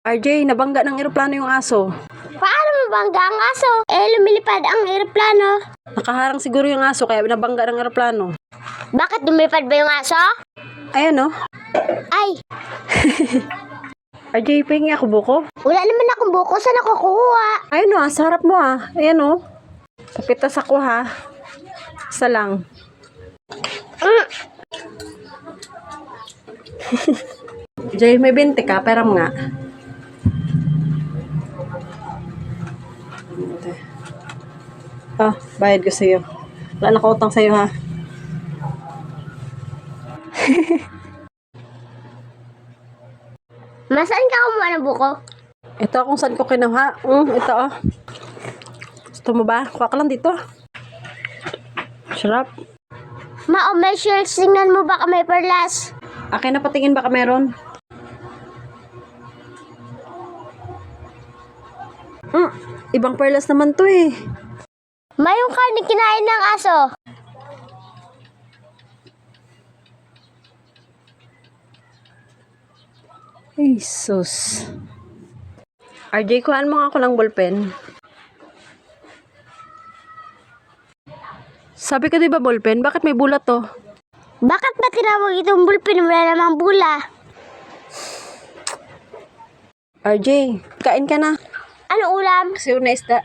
RJ, nabangga ng eroplano yung aso. Paano mabangga ang aso? Lumilipad ang eroplano. Nakaharang siguro yung aso kaya nabangga ng eroplano. Bakit lumipad ba yung aso? Ayan, oh. Ay, RJ, pahingi ako buko. wala naman akong buko. Saan ako kukuha? Ayun, oh. Sa harap mo, ah. Ayan, oh. Kapitas ako, ha. Isa lang. Jay, may 20 ka. Peram nga. Bayad ko sa'yo. Wala na ko utang sa'yo, ha. Masaan ka kumuha ng buko? Ito kung saan ko kinuha. Ito, oh. Gusto mo ba? Kuha ka lang dito. Sarap. May shells. Tingnan mo baka may perlas. Akin na patingin baka meron. Ibang perlas naman to eh. May yung karne kinain ng aso. Ay, sus. RJ, kuhaan mo nga ako ng ballpen. Sabi ko diba ballpen? Bakit may bulat to? Bakit ba tinawag itong bulpin? Wala namang bula. RJ, kain ka na. Ano ulam? Kasi una isda.